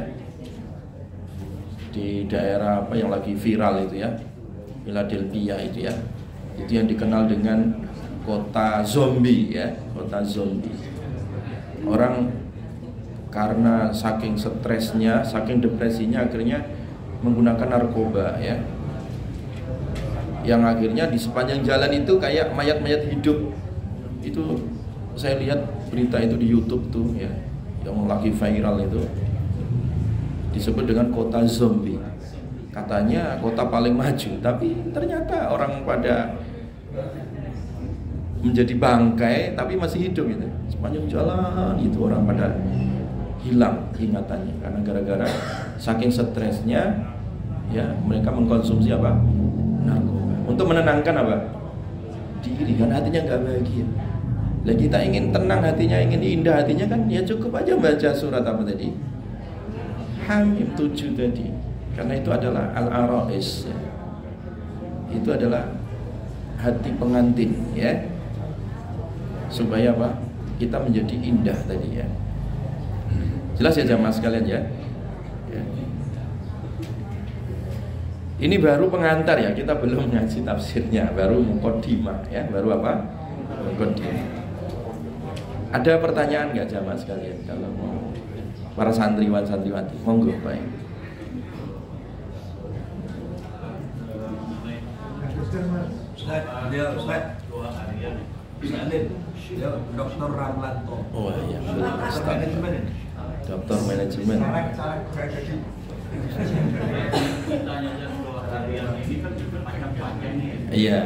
Di daerah apa yang lagi viral itu ya. Philadelphia itu ya. Itu yang dikenal dengan kota zombie ya, kota zombie. Orang karena saking stresnya, saking depresinya akhirnya menggunakan narkoba ya. Yang akhirnya di sepanjang jalan itu kayak mayat-mayat hidup. Itu saya lihat berita itu di YouTube tuh ya, yang lagi viral itu. Disebut dengan kota zombie. Katanya kota paling maju, tapi ternyata orang pada menjadi bangkai tapi masih hidup gitu. Sepanjang jalan itu orang pada hilang ingatannya karena gara-gara saking stresnya ya mereka mengkonsumsi apa? Narkoba. Untuk menenangkan apa? Diri, kan hatinya nggak bahagia. Lah kita ingin tenang hatinya, ingin indah hatinya kan ya cukup aja baca surat apa tadi? Hamim 7 tadi. Karena itu adalah al-arais ya. Itu adalah hati pengantin ya. Supaya apa? Kita menjadi indah tadi ya. Jelas ya jamaah sekalian ya. Ya. Ini baru pengantar ya, kita belum ngaji tafsirnya, baru muqaddimah ya, baru apa? Muqaddimah. Ada pertanyaan nggak jamaah sekalian kalau mau para santriwan santriwati? Monggo Pak. Dr. Ramlanto. Oh iya, Dokter manajemen. Iya.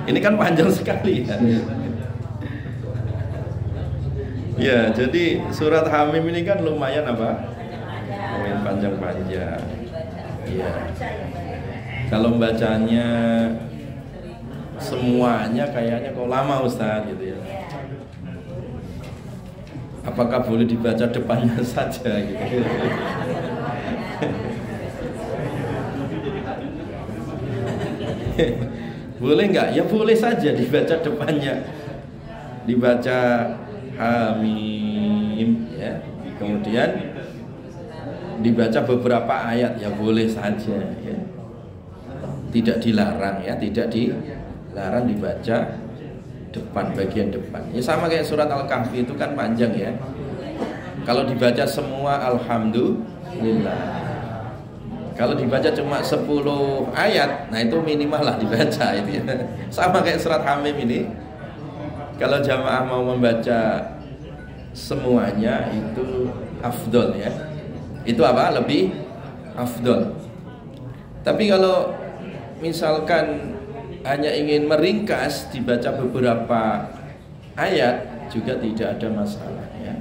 Ini kan panjang sekali ya. Ya, jadi surat Hamim ini kan lumayan apa? Lumayan panjang-panjang. Ya. Kalau bacanya semuanya kayaknya kok lama Ustaz gitu ya. Apakah boleh dibaca depannya saja gitu? Boleh nggak? Ya boleh saja dibaca depannya. Dibaca Hamim ya. Kemudian dibaca beberapa ayat ya boleh saja ya. Tidak dilarang ya, tidak dilarang dibaca depan, bagian depan. Ya sama kayak surat Al-Kahfi itu kan panjang ya. Kalau dibaca semua alhamdulillah. Kalau dibaca cuma 10 ayat, nah itu minimal lah dibaca itu ya. Sama kayak surat Hamim ini. Kalau jamaah mau membaca semuanya itu afdol ya. Itu apa? Lebih afdol. Tapi kalau misalkan hanya ingin meringkas dibaca beberapa ayat juga tidak ada masalah ya.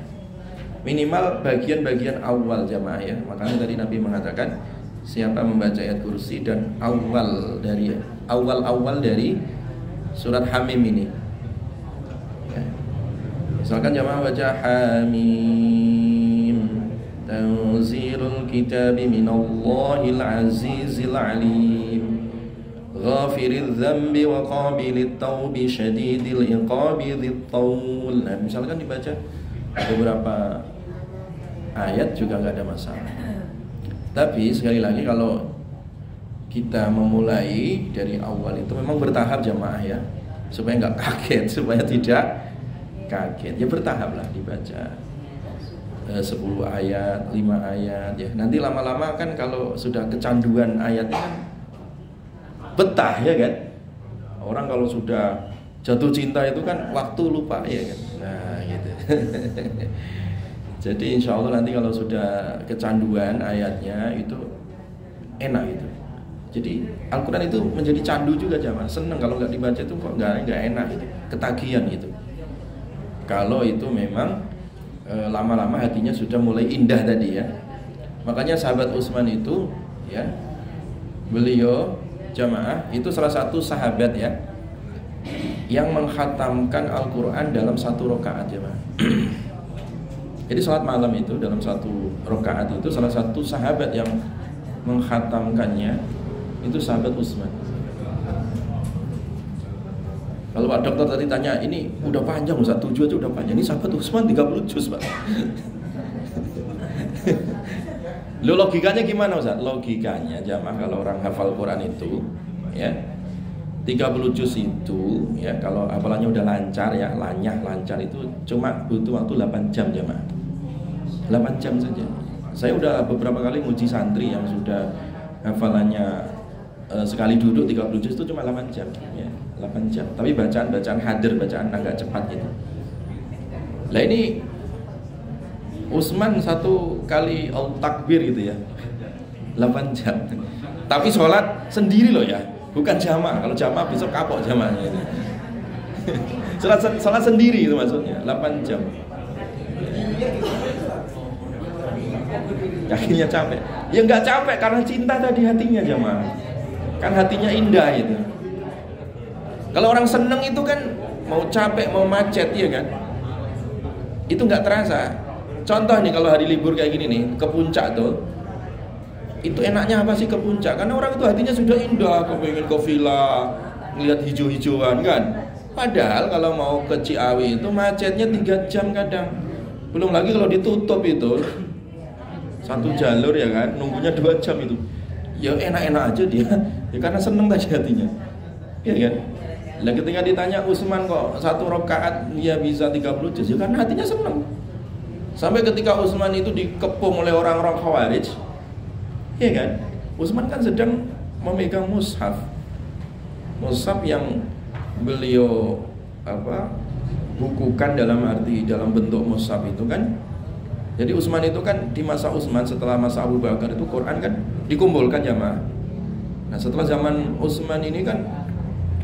Minimal bagian-bagian awal jamaah ya. Makanya tadi Nabi mengatakan siapa membaca ayat kursi dan awal dari surat Hamim ini ya. Misalkan jamaah baca Hamim tanzilul kitabi minallahil azizil alim ghafiriz dzambi wa qabilit taubi syadidil iqabi dzit taul. Nah, misalkan dibaca beberapa ayat juga nggak ada masalah. Tapi sekali lagi kalau kita memulai dari awal itu memang bertahap jamaah ya, supaya nggak kaget, supaya tidak kaget. Ya bertahap lah dibaca 10 ayat, 5 ayat ya. Nanti lama-lama kan kalau sudah kecanduan ayatnya kan betah ya kan. Orang kalau sudah jatuh cinta itu kan waktu lupa ya kan. Nah gitu. Jadi insya Allah nanti kalau sudah kecanduan ayatnya itu enak itu. Jadi Al-Quran itu menjadi candu juga jamaah. Seneng kalau nggak dibaca itu kok nggak enak itu, ketagihan gitu. Kalau itu memang lama-lama hatinya sudah mulai indah tadi ya. Makanya sahabat Utsman itu ya, beliau jamaah itu salah satu sahabat ya yang menghatamkan Al-Quran dalam satu rakaat jamaah. Jadi salat malam itu dalam satu rakaat itu salah satu sahabat yang menghatamkannya itu sahabat Utsman. Kalau Pak Dokter tadi tanya, ini udah panjang Ustaz, 7 aja udah panjang. Ini sahabat Utsman 30 juz Pak. Lo logikanya gimana Ustaz? Logikanya jamaah kalau orang hafal Quran itu ya 30 juz itu ya kalau hafalannya udah lancar ya, lancar itu cuma butuh waktu 8 jam jamaah. 8 jam saja. Saya udah beberapa kali nguji santri yang sudah hafalannya sekali duduk 30 juz itu cuma 8 jam ya, 8 jam. Tapi bacaan hadir, bacaan agak cepat gitu. Lah ini Utsman satu kali takbir gitu ya 8 jam. Tapi sholat sendiri loh ya, bukan jamaah. Kalau jamaah besok kapok jamaahnya itu. sholat sendiri itu maksudnya 8 jam. Akhirnya capek. Ya nggak capek karena cinta tadi hatinya jamaah. Kan hatinya indah itu. Kalau orang seneng itu kan mau capek mau macet ya kan, itu nggak terasa. Contoh nih kalau hari libur kayak gini nih ke puncak tuh, itu enaknya apa sih ke puncak? Karena orang itu hatinya sudah indah, kepengen ke villa, ngeliat hijau-hijauan kan. Padahal kalau mau ke Ciawi itu macetnya 3 jam kadang. Belum lagi kalau ditutup itu satu jalur ya kan, nunggunya 2 jam itu. Ya enak-enak aja dia, ya karena seneng tadi hatinya, ya kan. Lah ketika ditanya Utsman kok 1 rakaat dia bisa 30 juz, ya karena hatinya seneng. Sampai ketika Utsman itu dikepung oleh orang-orang Khawarij, ya kan? Utsman kan sedang memegang mushaf yang beliau bukukan dalam bentuk mushaf itu kan. Jadi Utsman itu kan di masa Utsman setelah masa Abu Bakar itu Quran kan dikumpulkan jamaah. Nah setelah zaman Utsman ini kan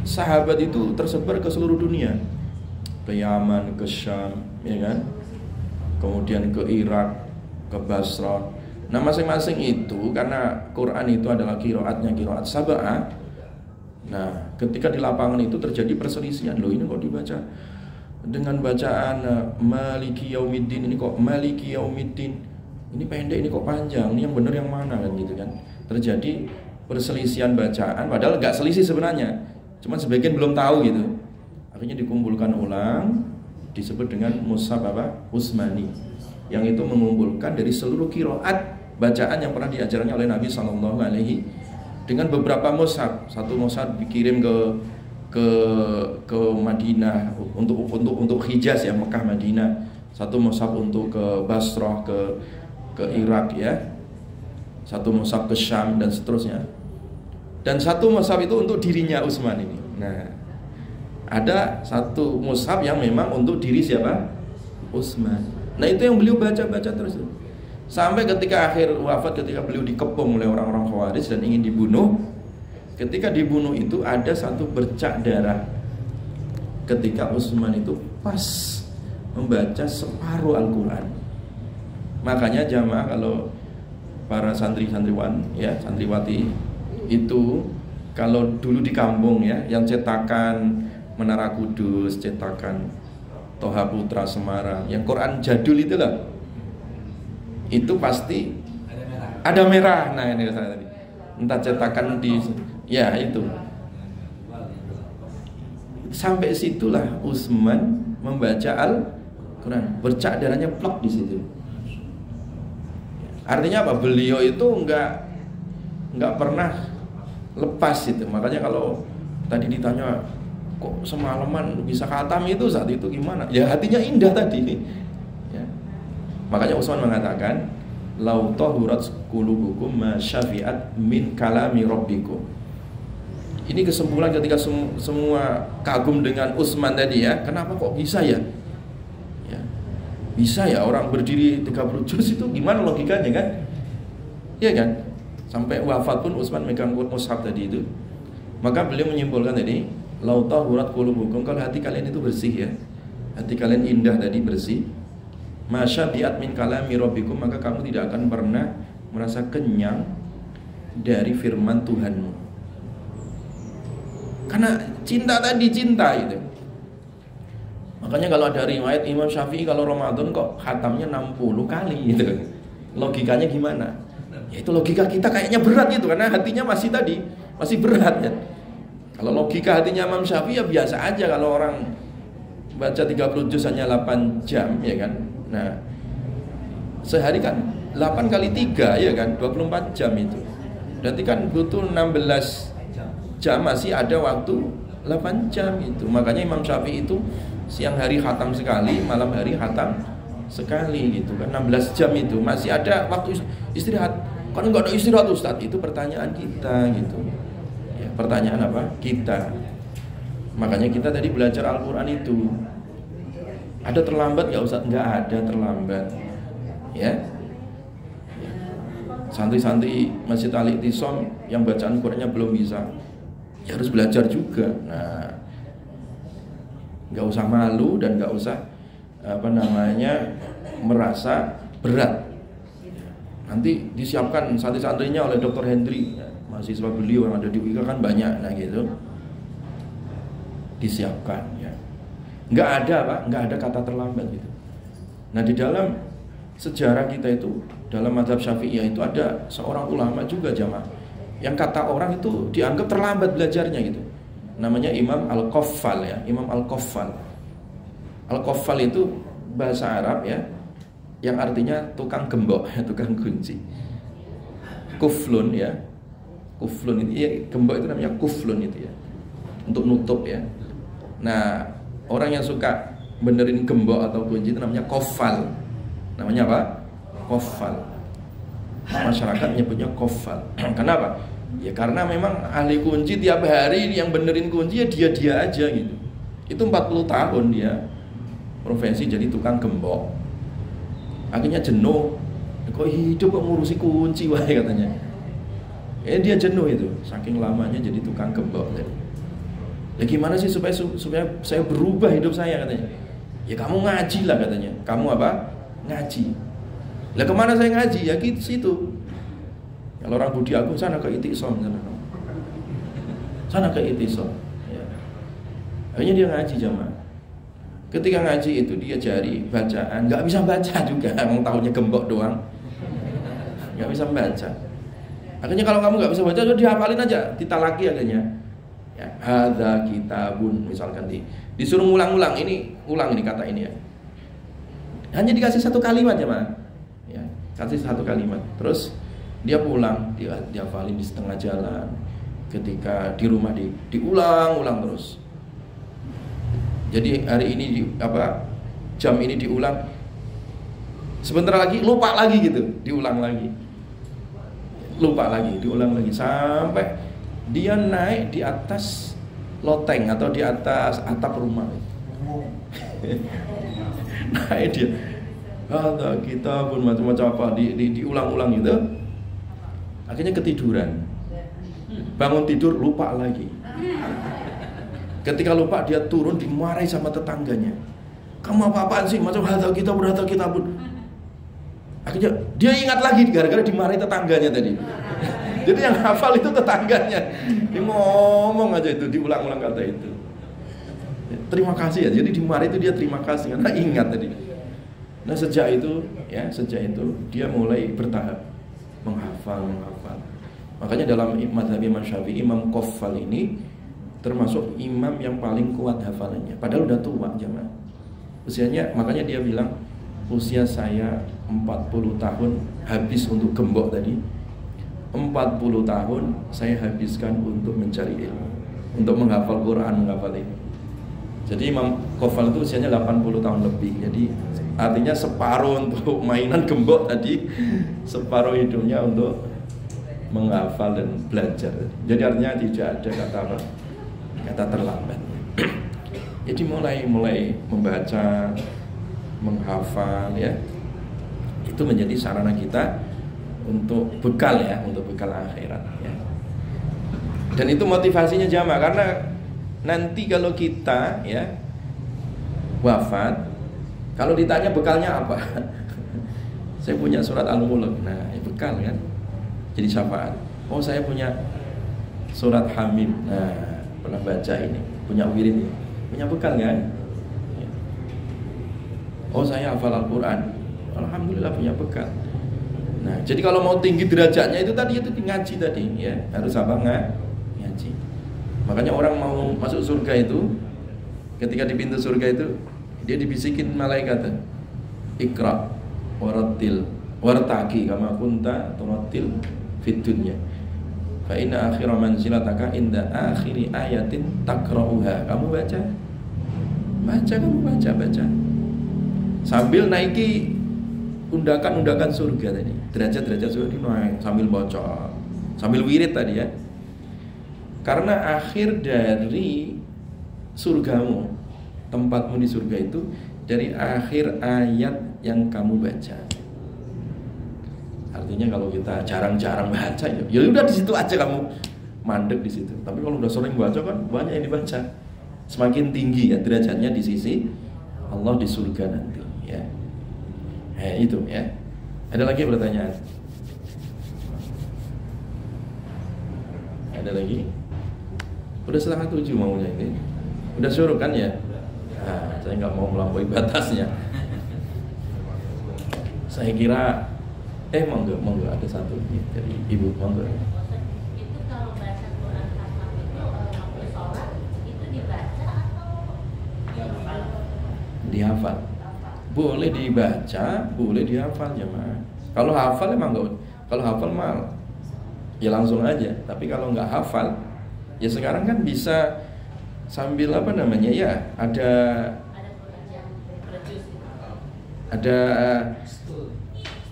sahabat itu tersebar ke seluruh dunia, ke Yaman, ke Syam, ya kan? Kemudian ke Irak, ke Basra. Nah masing-masing itu karena Quran itu adalah qiraat sab'ah. Nah ketika di lapangan itu terjadi perselisihan. Loh ini kok dibaca dengan bacaan Maliki Yaumiddin, ini kok Maliki Yaumiddin, ini pendek, ini kok panjang, ini yang benar yang mana kan gitu kan. Terjadi perselisihan bacaan padahal nggak selisih sebenarnya, cuman sebagian belum tahu gitu. Akhirnya dikumpulkan ulang, disebut dengan mushaf Utsmani, yang itu mengumpulkan dari seluruh qiraat bacaan yang pernah diajarkan oleh Nabi Sallallahu Alaihi, dengan beberapa mushaf. Satu mushaf dikirim ke Madinah untuk Hijaz ya, Mekah Madinah. Satu mushaf untuk ke Basrah, ke Irak ya. Satu mushaf ke Syam dan seterusnya. Dan satu mushaf itu untuk dirinya Utsman ini. Nah, ada satu mushaf yang memang untuk diri siapa? Utsman. Nah, itu yang beliau baca terus. Sampai ketika akhir wafat, ketika beliau dikepung oleh orang-orang Khawarij dan ingin dibunuh. Ketika dibunuh itu ada satu bercak darah. Ketika Utsman itu pas membaca separuh Al-Quran. Makanya jamaah kalau para santri-santriwan ya, santriwati itu kalau dulu di kampung ya, yang cetakan Menara Kudus, cetakan Toha Putra Semarang, yang Quran jadul itu lah, itu pasti ada merah. Nah ini saya tadi, entah cetakan di ya itu. Sampai situlah Utsman membaca Al-Quran, bercak darahnya plak di situ. Artinya apa? Beliau itu nggak pernah lepas itu. Makanya kalau tadi ditanya kok semalaman bisa khatam itu, saat itu gimana? Ya hatinya indah tadi. Ya. Makanya Utsman mengatakan, lau tahurat qulubukum ma syafi'at min kalami rabbikum. Ini kesimpulan ketika semua kagum dengan Utsman tadi ya. Kenapa kok bisa ya? Ya. Bisa ya orang berdiri 30 juz itu gimana logikanya kan? Iya kan? Sampai wafat pun Utsman megang mushaf tadi itu. Maka beliau menyimpulkan tadi, lau tahurat qulubukum, kalau hati kalian itu bersih ya. Hati kalian indah tadi, bersih. Masyabi'at min kalami rabbikum, maka kamu tidak akan pernah merasa kenyang dari firman Tuhanmu. Karena cinta tadi, cinta itu. Makanya kalau ada riwayat Imam Syafi'i kalau Ramadan kok khatamnya 60 kali gitu. Logikanya gimana? Ya itu logika kita kayaknya berat gitu, karena hatinya masih berat ya. Kalau logika hatinya Imam Syafi'i ya biasa aja kalau orang baca 30 juz hanya 8 jam ya kan. Nah, sehari kan 8 kali 3 ya kan 24 jam itu. Berarti kan butuh 16 jam, masih ada waktu 8 jam itu. Makanya Imam Syafi'i itu siang hari khatam sekali, malam hari khatam sekali gitu kan, 16 jam itu masih ada waktu istirahat. Kan enggak ada istirahat Ustaz? Itu pertanyaan kita gitu. Ya, pertanyaan apa? Kita. Makanya kita tadi belajar Al-Qur'an itu. Ada terlambat enggak Ustaz? Enggak ada terlambat. Ya. Santri-santri Masjid Al-I'tisam yang bacaan Qur'annya belum bisa, ya harus belajar juga. Nah, nggak usah malu dan nggak usah merasa berat. Nanti disiapkan santri-santrinya oleh Dr. Hendri, mahasiswa beliau yang ada di UIK kan banyak, nah gitu disiapkan ya. Nggak ada kata terlambat gitu. Nah di dalam sejarah kita itu, dalam mazhab Syafi'iyah itu ada seorang ulama juga jamaah yang kata orang itu dianggap terlambat belajarnya gitu. Namanya Imam Al-Qaffal ya, Imam Al-Qaffal. Al-Qaffal itu bahasa Arab ya, yang artinya tukang gembok, tukang kunci. Kuflun ya. Kuflun itu ya, gembok itu namanya kuflun itu ya. Untuk nutup ya. Nah, orang yang suka benerin gembok atau kunci itu namanya qaffal. Namanya apa? Qaffal. Masyarakat nyebutnya qaffal. Kenapa? Ya karena memang ahli kunci tiap hari yang benerin kunci ya dia aja gitu. Itu 40 tahun dia profesi jadi tukang gembok. Akhirnya jenuh. Kok hidup kok ngurusi kunci wae katanya. Dia jenuh itu, saking lamanya jadi tukang gembok. Ya gimana sih supaya saya berubah hidup saya katanya. Ya kamu ngaji lah katanya. Kamu apa? Ngaji. Lah kemana saya ngaji? Ya gitu situ. Kalau orang Budi Agung sana ke I'tisam sana ke I'tisam ya. Akhirnya dia ngaji jamaah. Ketika ngaji itu dia cari bacaan, nggak bisa baca juga, emang tahunya gembok doang, nggak bisa baca. Akhirnya kalau kamu nggak bisa baca, udah dihafalin aja, ditalaki akhirnya. Ya, hadza kitabun misalkan disuruh ulang ini kata ini ya. Hanya dikasih satu kalimat jamaah. Ya, kasih satu kalimat. Terus dia pulang, dia hafalin di setengah jalan. Ketika di rumah diulang terus. Jadi hari ini jam ini diulang. Sebentar lagi lupa lagi gitu, diulang lagi. Lupa lagi, diulang lagi sampai dia naik di atas loteng atau di atas atap rumah. Naik dia. Ada kita pun macam-macam apa diulang-ulang gitu. Akhirnya ketiduran. Bangun tidur lupa lagi. Ketika lupa dia turun dimarahi sama tetangganya. Kamu apa-apaan sih? Macam hadza kita pun. Akhirnya dia ingat lagi gara-gara dimarahi tetangganya tadi. Jadi yang hafal itu tetangganya. Dia ngomong aja itu, diulang-ulang kata itu. Terima kasih ya. Jadi dimarahi itu dia terima kasih karena ingat tadi. Nah sejak itu dia mulai bertahap menghafal. Makanya dalam mazhab Imam Syafi'i, Imam Qaffal ini termasuk imam yang paling kuat hafalannya. Padahal udah tua jamaah. Usianya, makanya dia bilang usia saya 40 tahun habis untuk gembok tadi. 40 tahun saya habiskan untuk mencari ilmu, untuk menghafal Quran, menghafal ilmu. Jadi Imam Qaffal itu usianya 80 tahun lebih. Jadi artinya separuh untuk mainan gembok tadi, separuh hidupnya untuk menghafal dan belajar. Jadi artinya tidak ada kata terlambat. Jadi mulai membaca, menghafal ya. Itu menjadi sarana kita untuk bekal ya, untuk bekal akhirat ya. Dan itu motivasinya jamaah karena nanti kalau kita ya wafat, kalau ditanya bekalnya apa? Saya punya surat Al-Mulk. Nah, bekal kan. Jadi syafaat. Oh, saya punya surat Hamim. Nah, pernah baca ini, punya wirid ini. Punya bekal kan? Ya. Oh, saya hafal Al-Qur'an. Alhamdulillah punya bekal. Nah, jadi kalau mau tinggi derajatnya itu tadi itu ngaji tadi ya, harus apa ngaji. Makanya orang mau masuk surga itu ketika di pintu surga itu dia dibisikin malaikat, Iqra warattil wartaqi kama kunta turattil fid dunya. Fa inna akhira manzilataka inda akhiri ayatin taqra'uha. Kamu baca. Kamu baca. Sambil naiki undakan-undakan surga tadi. Derajat-derajat surga ini naik sambil baca. Sambil wirid tadi ya. Karena akhir dari surgamu, tempatmu di surga itu dari akhir ayat yang kamu baca. Artinya kalau kita jarang-jarang baca ya udah di situ aja kamu mandek di situ. Tapi kalau udah sering baca kan banyak yang dibaca. Semakin tinggi ya derajatnya di sisi Allah di surga nanti ya. Itu ya. Ada lagi pertanyaan? Ada lagi? Udah 6:30 maunya ini. Udah suruh kan ya? Nah, saya nggak mau melampaui batasnya. Saya kira monggo ada satu dari ibu monggo. Itu kalau baca Quran khatam itu waktu sholat itu dibaca atau dihafal? Boleh dibaca, boleh dihafal jemaah. Kalau hafal emang enggak. Kalau hafal mah ya langsung aja. Tapi kalau nggak hafal, ya sekarang kan bisa sambil apa namanya ya ada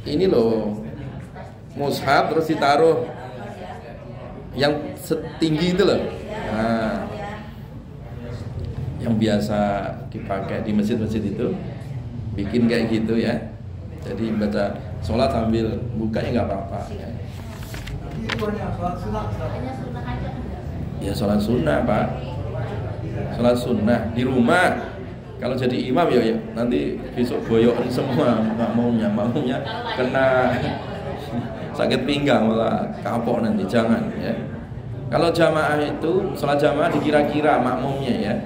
ini loh mushaf terus ditaruh yang setinggi itu loh. Nah, yang biasa dipakai di masjid-masjid itu bikin kayak gitu ya. Jadi baca sholat sambil buka ya nggak apa-apa ya. Itu hanya sholat sunnah. hanya sunnah aja kan? Ya sholat sunnah Pak. Sholat sunnah di rumah. Kalau jadi imam ya nanti besok boyokan semua makmumnya kena sakit pinggang malah kapok nanti, jangan ya. Kalau jamaah itu sholat jamaah dikira-kira makmumnya ya,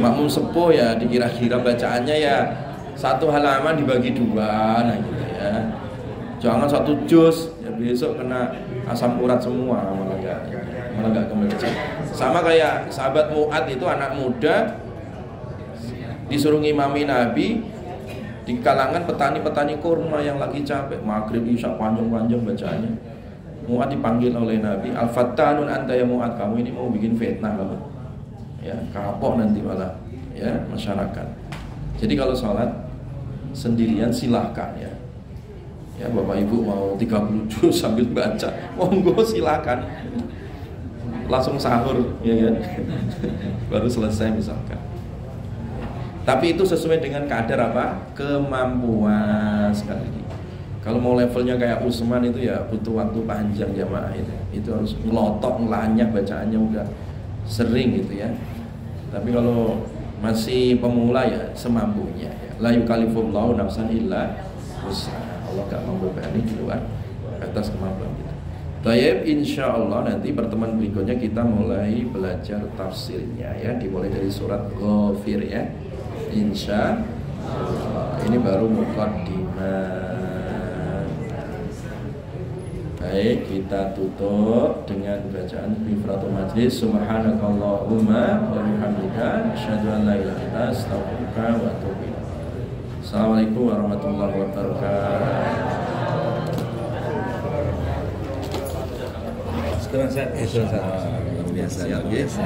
makmum sepuh ya dikira-kira bacaannya ya satu halaman dibagi dua, nah gitu ya. Jangan satu juz ya besok kena asam urat semua malah nggak kebaca. Sama kayak sahabat Mu'ad itu anak muda disuruh ngimami Nabi di kalangan petani-petani kurma yang lagi capek maghrib isya panjang-panjang bacaannya. Mu'ad dipanggil oleh Nabi, al-fattanun anta ya Mu'ad, kamu ini mau bikin fitnah kamu ya, kapok nanti malah ya masyarakat. Jadi kalau sholat sendirian silahkan ya. Ya Bapak Ibu mau 30 juz sambil baca, monggo silakan. Langsung sahur ya kan. Baru selesai misalkan. Tapi itu sesuai dengan kadar apa? Kemampuan sekali lagi. Kalau mau levelnya kayak Utsman itu ya butuh waktu panjang jamaah itu. Itu harus ngelotok, ngelanyak bacaannya udah sering gitu ya. Tapi kalau masih pemula ya semampunya ya. La yukallifullahu nafsan illa wus'aha. Allah gak membebani di luar batas kemampuan kita. Baik, insya Allah nanti pertemuan berikutnya kita mulai belajar tafsirnya ya, dimulai dari surat Ghafir ya. Insya Allah. Ini baru muqaddimah. Baik, kita tutup dengan bacaan Mifratul Majlis. Subhanakallahumma wa bihamdika asyhadu an la ilaha illa anta astaghfiruka wa atubu ilaik. Assalamualaikum warahmatullahi wabarakatuh. Sekarang saya luar biasa.